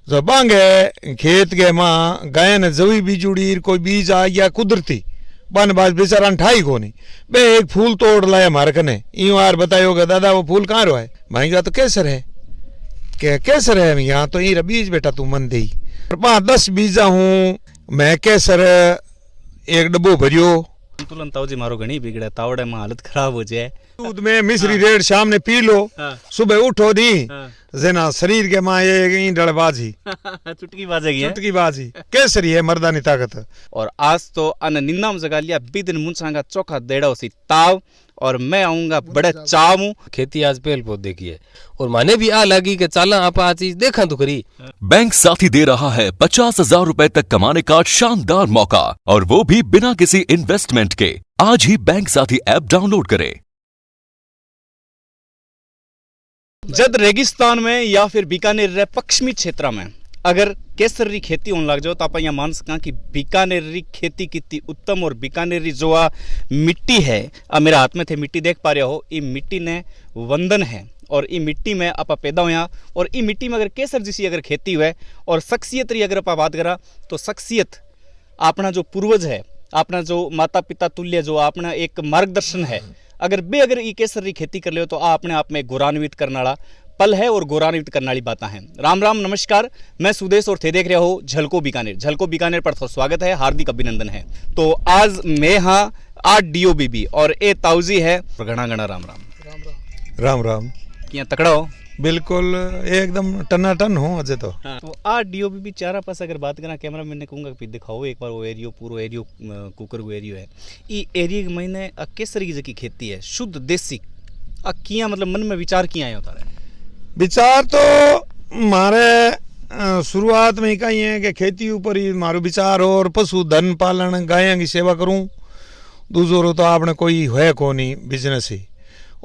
जो बांगे खेत के मां गाय ने जवी बीजुड़ी कोई बीज आ गया कुदरती बन बाज बेचारा ठाई कोनी बे एक फूल तोड़ लाया मारे कने यूं यार बतायोगा दादा वो फूल कहाँ रो है भाई का तो केसर है क्या केसर है यहाँ तो ये बीज बेटा तू मन दे 5-10 बीजा हूँ मैं केसर एक डब्बो भरियो संतुलन ताऊजी मारो घणी बिगड़े तावड़े में हालत खराब हो जाए दूध में मिश्री रेड शाम ने पी लो सुबह उठो दी जना शरीर के माँ ये डलबाजी चुटकी बाजेगी चुटकी बाजी केसरी है मर्दानी ताकत। और आज तो अन निन्नाम जगा लिया बीदिन मुंसांगा चोखा देड़ा सी ताव और मैं आऊंगा बड़े चाव हूँ। खेती आज पहल पौधे की है और माने भी आ लगी कि चाला आप आ चीज देखा तो करी। बैंक साथी दे रहा है 50,000 रुपए तक कमाने का शानदार मौका और वो भी बिना किसी इन्वेस्टमेंट के। आज ही बैंक साथी ऐप डाउनलोड करें। जद रेगिस्तान में या फिर बीकानेर रे पश्चिमी क्षेत्र में अगर केसर री खेती होने लग जाओ तो आप यहाँ मान सका कि बीकानेर री खेती कितनी उत्तम और बीकानेर री जो मिट्टी है मेरे हाथ में थे मिट्टी देख पा रहे हो ये मिट्टी ने वंदन है और ये मिट्टी में आप पैदा हुआ और ये मिट्टी में अगर केसर जैसी अगर खेती हुए और शख्सियत री अगर आप बात करा तो शख्सियत अपना जो पूर्वज है अपना जो माता पिता तुल्य जो अपना एक मार्गदर्शन है अगर ये केसर री खेती कर ले तो अपने आप में गौरवान्वित करने वाला पल है और गौरवान्वित करने वाली बातें हैं। राम राम नमस्कार, मैं सुदेश और थे देख रहे हो झलको बीकानेर पर तो स्वागत है, हार्दिक अभिनंदन है। तो आज मैं हाँ DOBB और ए ताऊजी है घना घना राम राम राम राम किया तकड़ा हो बिल्कुल एकदम टनाटन हो अजय तो। हाँ। तो DOBB चारा पास अगर बात करा कैमरा मैंने कहूँगा कि दिखाओ एक बार वो एरियो पूरा एरियो कुकर वो एरियो है ये एरिया के महीने केसरी की खेती है शुद्ध देसी किया मतलब मन में विचार किया है उतारे विचार तो मारे शुरुआत में कही है कि खेती ऊपर ही मारो विचार और पशुधन पालन गायों की सेवा करूं दूसरो तो आपने कोई है को नहीं बिजनेस ही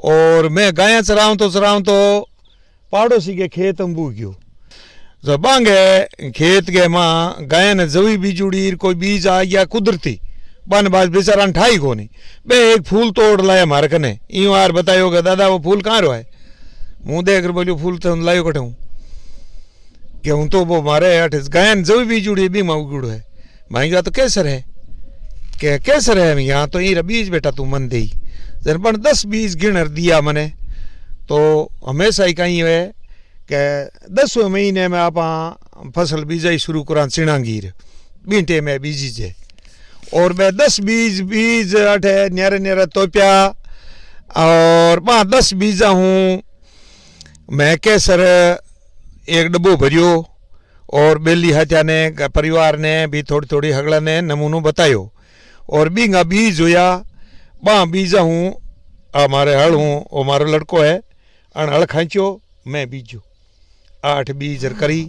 और मैं गायें चराऊं तो पड़ोसी के खेत हम बू गयो जब बांगे खेत के मां गाय ने जवी बीजुड़ी कोई बीज आ गया कुदरती बन बाज बेचारा ठाई कोनी बे एक फूल तोड़ लाया मारे कने यूं यार बतायोगा दादा वो फूल कहाँ रो है मुँह देख बोलियो फूल तो लायो कटे हूँ कि हूँ तो वो मारे अठ गायन जवी बीजुड़ी भी मैं उगड़ो है भाई का तो केसर है क्या केसर है यहाँ तो ये बीज बेटा तू मन दे जन पर 10 बीज गिण दिया मने तो हमेशा ही कहीं है कि 10वें महीने में आप फसल बीजाई शुरू करा चिणांगीर बींटे में बीजी जे और मैं 10 बीज अठे न्यारे न्यारे तोप्या और 5-10 बीजा हूँ मैं केसर एक डब्बो भरियो और बेली हत्या ने परिवार ने भी थोड़ी थोड़ी हगड़ा ने नमूनो बतायो और बींगा बीज होया 5 बीजा हूँ हमारे हल हूँ वो मारो लड़को है अण हल खांचो मैं बीजो 8 बीज करी।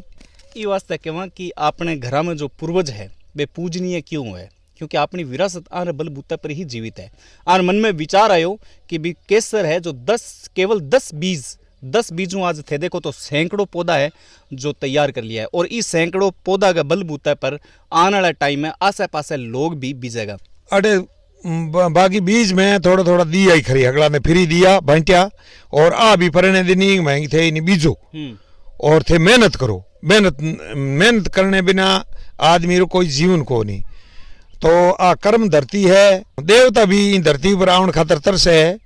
ये वास्ते कहवा कि अपने घर में जो पूर्वज है वे पूजनीय क्यों है क्योंकि अपनी विरासत आन बलबूते पर ही जीवित है। आन मन में विचार आयो कि भी केसर है जो केवल 10 बीजों आज थे देखो तो सैकड़ों पौधा है जो तैयार कर लिया है और इस सैकड़ों पौधा का बलबूते पर आने वाला टाइम में आसे पासे लोग भी बीजेगा। अरे बाकी बीज में थोड़ा थोड़ा दिया ही खरी अगला ने फिरी दिया भंटिया और आ भी परने दिनी महंगी थे नहीं बीजो और थे मेहनत करो मेहनत करने बिना आदमी रो कोई जीवन को नहीं तो आ कर्म धरती है देवता भी धरती पर आउन खातर तरस है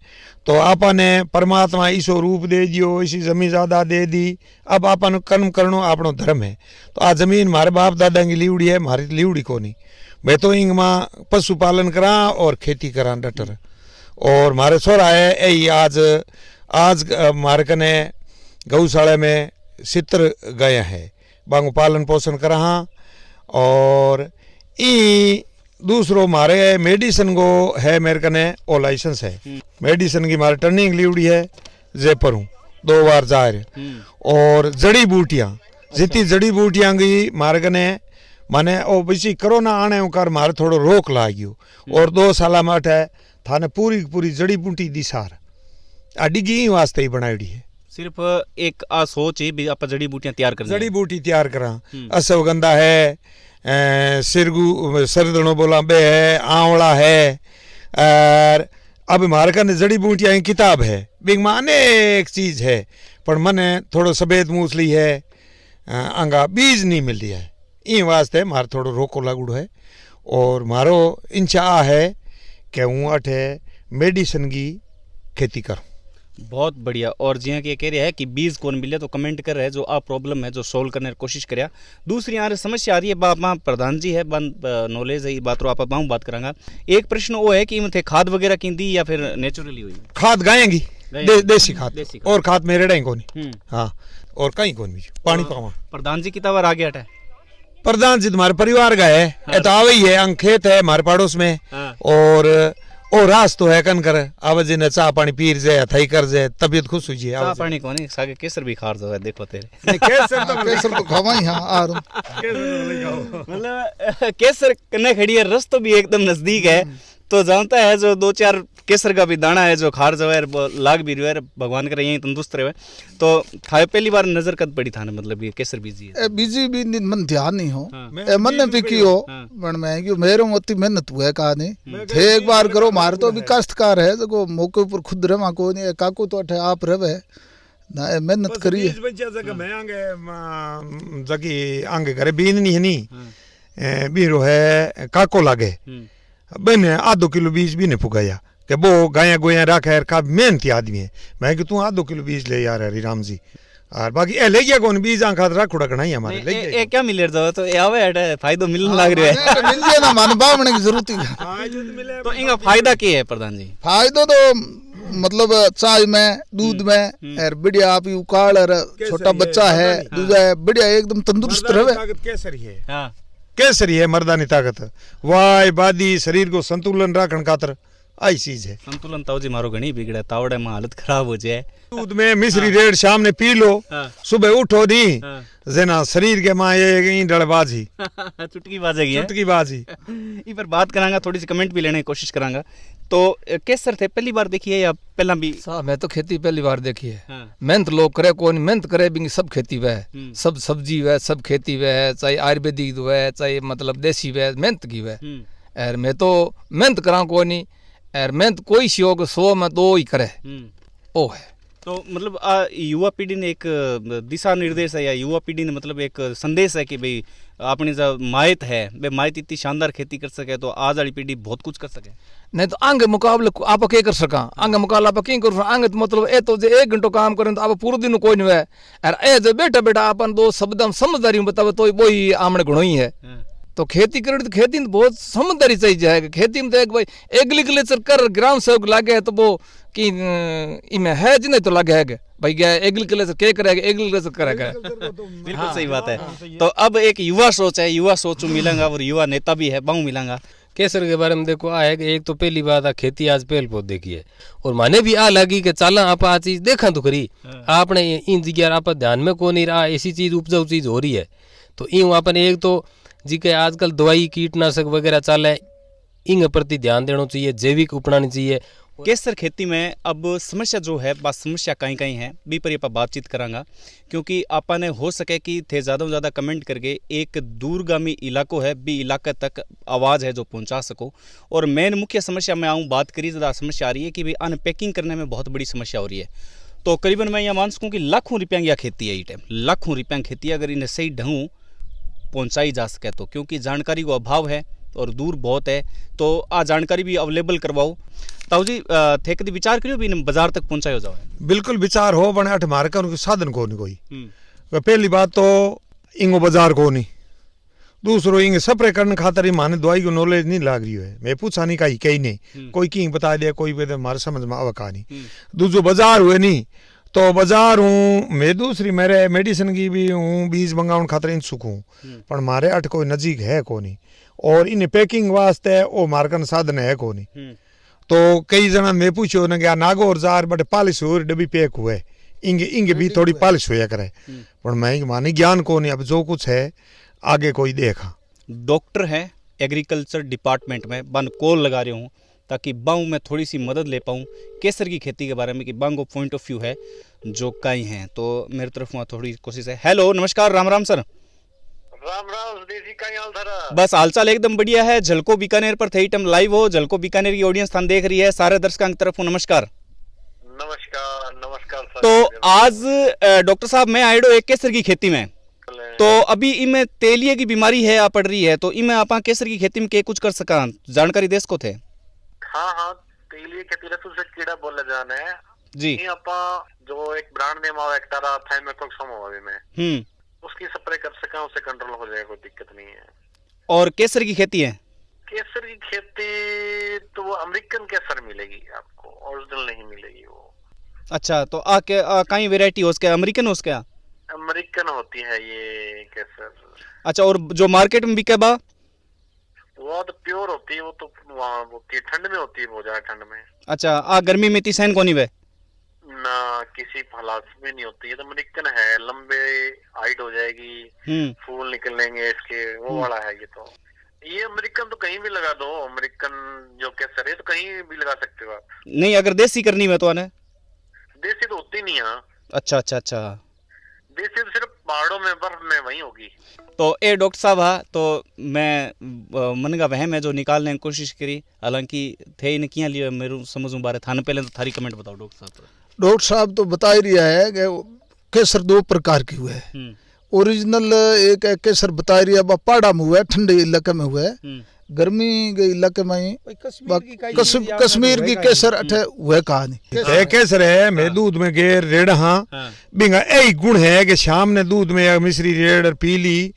तो आपा ने परमात्मा ईसो रूप दे दियो इसी जमीन ज्यादा दे दी अब आपा कर्म करनो आपनो धर्म है तो आ जमीन मारे बाप दादा की लीवड़ी है मारी लीवड़ी को नहीं मैं तो इंग माँ पशुपालन करा और खेती करा डटर और मारे छोरा है यही आज मारे कने गौशाला में 70 गाय है बांगो पालन पोषण करा और ई दूसरो मारे मेडिसिन को है मेरे कने ओ लाइसेंस है मेडिसिन की मारे टर्निंग लीवड़ी है जयपुर हूँ 2 बार जा रहे और जड़ी बूटियाँ जितनी जड़ी बूटियाँ की मारे कने माने ओ बेसी कोरोना आने कर मारे थोड़ो रोक लाग्यो और 2 साल में अठे थाने पूरी जड़ी बूटी दी सार आ डिगी वास्ते ही बनाई है सिर्फ एक सोच ही भी आप जड़ी बूटियां तैयार कर जड़ी बूटी तैयार करा अश्वगंधा है सरदनो बोला बे है आंवला है और अब हमारे का जड़ी बूटियाँ किताब है बिग में अनेक चीज़ है पर मने थोड़ो सफ़ेद मूसली है आंगा बीज नहीं मिल रहा है। इन वास्ते मारे थोड़ो रोको लागू है और मारो इच्छा आ है कि हूँ अठे मेडिसिन की खेती करूँ। बहुत बढ़िया। और जियां कि कह रहा है कि बीज कौन मिले तो कमेंट कर रहे हैं जो आ प्रॉब्लम है जो सोल्व करने की कोशिश करें। दूसरी यहाँ समस्या आ रही है बाप प्रधान जी है नॉलेज है बात रो आप बात करांगा। एक प्रश्न वो है कि थे खाद वगैरह की दी या फिर नेचुरली हुई खाद गायेंगी देसी खाद देसी खाद। और खाद मेरे डाई कोनी। हाँ और कहीं कोनी भी पानी पावा। प्रधान जी कितना बार आ गया है? प्रधान जी तुम्हारे परिवार का है तो आवे ही है। अंग खेत है हमारे पड़ोस में और रास तो है कन कर आवाज ने चाह पानी पीर जाए थई कर जाए तबीयत खुश हुई चाह पानी कौन सागे केसर भी खार जो है देखो तेरे केसर तो खावा ही। हाँ आ रहा मतलब केसर कने खड़ी है रस तो भी एकदम नजदीक है तो जानता है जो 2-4 केसर का भी दाना है जो खार जो है लाग भी रहा है भगवान करे यही तंदुरुस्त रहे। तो थाए पहली बार नजर कद पड़ी था मतलब ये केसर बीजी है बीजी भी मन ध्यान नहीं हो मन ने पिकी हो पण मैं क्यों मेरे मोती मेहनत हुए का नहीं थे एक बार करो मार तो भी काश्तकार है जो मौके पर खुद रवा को नहीं काकू तो अठे आप रवे ना मेहनत करिए मैं आंगे जगी आंगे करे बीन नहीं है नी बीरो है काको लागे बने आधो किलो बीज भी नहीं फुगाया कि वो गाया गोया रखा है का मेहनती आदमी है। मैं कि तू आधो किलो बीज ले यार हरी राम जी और बाकी ए ले गया कौन बीज आंखा रख उड़कना ही हमारे ले गया। ए क्या मिले तो आवे है फायदा मिलने लग रहा है मिल गया ना मन बावने की जरूरत ही। तो इनका फायदा क्या है प्रधान जी? फायदा तो मतलब चाय में दूध में और बढ़िया आप उकाल और छोटा बच्चा है दूजा है बढ़िया एकदम तंदुरुस्त रहे। केसरी है केसरी है मर्दानी ताकत वाय बादी शरीर को संतुलन रखने खातर आई चीज है। संतुलन ताऊ जी मारो घणी बिगड़ा तावड़े में हालत खराब हो जाए। दूध में मिश्री रेड़ शाम ने पी लो सुबह उठो दी जना शरीर के माँ ये डलबाजी चुटकी बाजेगी चुटकी बाजी। इस पर बात करांगा थोड़ी सी कमेंट भी लेने की कोशिश करांगा। तो केसर थे पहली बार देखी है या पहला भी? साहब मैं तो खेती पहली बार देखी है। मेहनत लोग करे कौन मेहनत करे भी सब खेती वह सब सब्जी वह सब खेती वह चाहे आयुर्वेदिक वह चाहे मतलब देसी वह मेहनत की वह। और मैं तो मेहनत करा को नहीं और मेहनत कोई योग 100 में 2 ही करे ओ है। तो मतलब युवा पीढ़ी ने एक दिशा निर्देश है या युवा पीढ़ी ने मतलब एक संदेश है कि भाई अपनी जो मायत है वे मायत इतनी शानदार खेती कर सके तो आज वाली पीढ़ी बहुत कुछ कर सके। नहीं तो आगे मुकाबले आप क्या कर सका आगे मुकाबला आप क्या कर आगे तो मतलब ए तो 1 घंटो काम करें तो आप पूरे दिन कोई नहीं है और ए जो बैठा बैठा अपन 2 शब्द समझदारी बतावे तो वही आमने गुणो ही है। तो खेती कर तो खेती में बहुत समझदारी चाहिए। खेती में तो एक भाई एग्रीकल्चर कर ग्राम सेवक लागे तो वो कि इमें है जी नहीं तो लगे है भाई क्या एग्रीकल्चर क्या करेगा एग्रीकल्चर करेगा। बिल्कुल सही बात है। तो अब एक युवा सोच है युवा सोच मिलेगा और युवा नेता भी है बहु मिलेगा। केसर के बारे में देखो आ है कि एक तो पहली बात आ खेती आज पहल बहुत देखी है और माने भी आ लगी कि चाला आप आ चीज देखा तो करी आपने इन जगह आप ध्यान में को नहीं रहा ऐसी चीज उपजाऊ चीज हो रही है। तो यूँ अपन एक तो जी के आजकल दवाई कीटनाशक वगैरह चाले इन प्रति ध्यान देना चाहिए जैविक अपनानी चाहिए। केसर खेती में अब समस्या जो है बात समस्या कहीं कहीं है बी पर आप बातचीत करांगा क्योंकि आपा ने हो सके कि थे ज़्यादा से ज़्यादा कमेंट करके एक दूरगामी इलाको है बी इलाके तक आवाज़ है जो पहुंचा सको। और मेन मुख्य समस्या में आऊँ बात करी ज़्यादा समस्या आ रही है कि भाई अनपैकिंग करने में बहुत बड़ी समस्या हो रही है। तो करीबन मैं यहाँ मान सकूँ कि लाखों रुपया की खेती है ये टाइम लाखों रुपया खेती अगर इन्हें सही ढंग पहुँचाई जा सके तो क्योंकि जानकारी को अभाव है और दूर बहुत है तो आ जानकारी भी अवेलेबल करवाओ। ताऊ जी थे कभी विचार करियो भी बाजार तक पहुंचायो जाओ? बिल्कुल विचार हो बने अठ मारे का उनके साधन को नहीं कोई। पहली बात तो इंगो बाजार को नहीं दूसरो इंगे स्प्रे करने खातर माने दवाई को नॉलेज नहीं लाग रही है। मैं पूछा नहीं कहीं कहीं नहीं कोई की बता दिया कोई हमारे समझ में आवका नहीं। दूसरो बाजार हुए नहीं तो बाजार हूँ मैं दूसरी मेरे मेडिसिन की भी हूँ बीज मंगाउन खातर इन सुख हूँ पर मारे अठ कोई नजीक है को नहीं और इन पैकिंग वास्ते वो मार्कन साधन है को नहीं। तो कई जना मैं पूछो न क्या नागौर जार बड़े पॉलिश हो डब्बी पैक हुए इंगे इंगे भी थोड़ी पॉलिश होया करे पर मैं मानी ज्ञान को नहीं अब जो कुछ है आगे कोई देखा। डॉक्टर है एग्रीकल्चर डिपार्टमेंट में बन कॉल लगा रही हूँ ताकि बाऊ में थोड़ी सी मदद ले पाऊँ केसर की खेती के बारे में कि बांगो पॉइंट ऑफ व्यू है जो कई हैं तो मेरी तरफ वहाँ थोड़ी कोशिश है। हेलो नमस्कार राम राम सर। राम राम देसी का हाल धरा बस हालचाल एकदम बढ़िया है। झलको बीकानेर पर थे टम लाइव हो झलको बीकानेर की ऑडियंस स्थान देख रही है सारे दर्शकों की तरफ नमस्कार। नमस्कार नमस्कार सर। तो आज डॉक्टर साहब मैं आइडो एक केसर की खेती में तो अभी इनमें तेलिए की बीमारी है आ पड़ रही है, तो इनमें आप केसर की खेती में के कुछ कर सका जानकारी देश को थे? हाँ हाँ, तेलिए खेती रसू से कीड़ा बोले जाने है जी। ये आपा जो एक ब्रांड नेम आवा एक्टारा थाइमेथोक्सम होवे में उसकी स्प्रे कर सका, उससे कंट्रोल हो जाएगा, कोई दिक्कत नहीं है। और केसर की खेती है? केसर की खेती तो वो अमेरिकन केसर मिलेगी आपको, ओरिजिनल नहीं मिलेगी वो। अच्छा, तो कई वेराइटी हो उसके, अमेरिकन हो उसके? अमेरिकन होती है ये केसर। अच्छा, और जो मार्केट में बिके बा वो तो प्योर होती है, वो तो वहाँ वो ठंड में होती है, बहुत ज्यादा ठंड में। अच्छा, गर्मी में तीसैन कोनी वे ना किसी फलास में नहीं होती है, तो अमेरिकन है, लंबे हाइट हो जाएगी, फूल निकलेंगे इसके, वो वाला है ये अमेरिकन तो कहीं भी लगा दो, अमेरिकन जो केसर है तो कहीं भी लगा सकते हो आप। नहीं, अगर देसी करनी में तो आने देसी तो होती नहीं है। अच्छा अच्छा अच्छा, देसी तो सिर्फ पहाड़ों में, बर्फ में वही होगी। तो ए डॉक्टर साहब हा, तो मैं मन का वहम है जो निकालने की कोशिश करी, हालांकि थे इन किया लिए मेरू समझूं बारे थाने। पहले तो थारी कमेंट बताओ डॉक्टर साहब। डॉक्टर साहब तो बता ही रहा है कि केसर दो प्रकार की हुआ है। ओरिजिनल एक है केसर बता रही है, पहाड़ा में हुआ है, ठंडे इलाके में हुआ है, गर्मी के इलाके में कश्मीर की केसर अठे हुए कहानी केसर है। मैं दूध में गेर रेड़ हाँ बिंगा यही गुण है कि शाम ने दूध में मिश्री रेड़ पी ली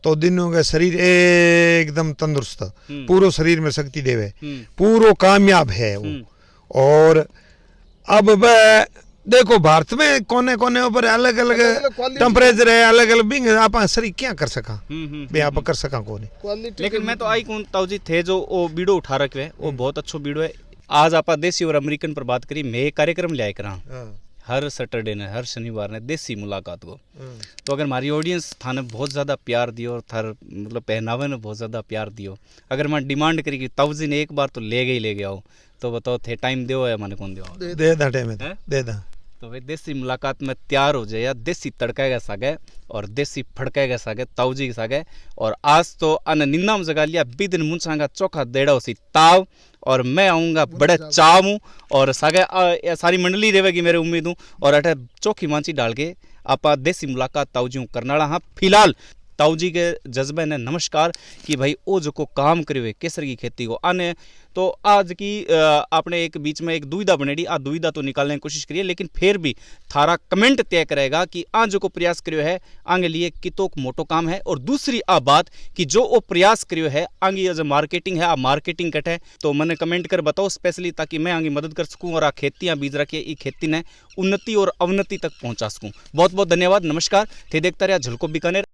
तो दिनों का शरीर एकदम तंदुरुस्त, पूरो शरीर में शक्ति देवे, पूरो कामयाब है वो। और अब वह देखो भारत में कोने कोने ऊपर अलग अलग टेम्परेचर है, अलग अलग बिंग आप शरीर क्या कर सका बे आप कर सका कोने। लेकिन मैं तो आई कौन ताऊजी थे जो वो बीड़ो उठा रखे है, वो बहुत अच्छो बीड़ो है। आज आप देसी और अमेरिकन पर बात करी, मैं एक कार्यक्रम लिया करा हर सैटरडे ने, हर शनिवार ने देसी मुलाकात को। तो अगर हमारी ऑडियंस थाने बहुत ज़्यादा प्यार दियो और थार मतलब पहनावे ने बहुत ज़्यादा प्यार दियो, अगर मैं डिमांड करी कि ताऊजी ने एक बार तो ले गए आओ, तो बताओ थे टाइम दो या मैंने कौन दो दे दा टाइम दे दा। तो वे देसी मुलाकात में तैयार हो जाए, या देसी तड़काएगा सागे और देसी फड़काएगा सागे ताऊजी के सागे। और आज तो अन निंदा में जगा लिया, बिदिन मुंचांगा चोखा देड़ा उसी ताव, और मैं आऊँगा बड़े चाव हूँ और सागे सारी मंडली रहेगी मेरे उम्मीद हूँ। और अठे चोखी मांची डाल के आप देसी मुलाकात ताऊजी हूँ करनाड़ा। हाँ, फिलहाल ताऊजी के जज्बे ने नमस्कार कि भाई ओ जो को काम करे केसर की खेती को आने। तो आज की आपने एक बीच में एक दुविधा बनेड़ी, आ दुविधा तो निकालने की कोशिश करिए, लेकिन फिर भी थारा कमेंट तय करेगा कि आज जो को प्रयास करियो है आगे लिए कितोक मोटो काम है। और दूसरी आ बात कि जो वो प्रयास करियो है आगे जो मार्केटिंग है, आ मार्केटिंग कट है, तो मैंने कमेंट कर बताओ स्पेशली, ताकि मैं आगे मदद कर सकूँ और आ खेतियाँ बीज रखिए ई खेती ने उन्नति और अवनति तक पहुँचा सकूँ। बहुत बहुत धन्यवाद, नमस्कार। थे देखता रहा झलको बीकानेर।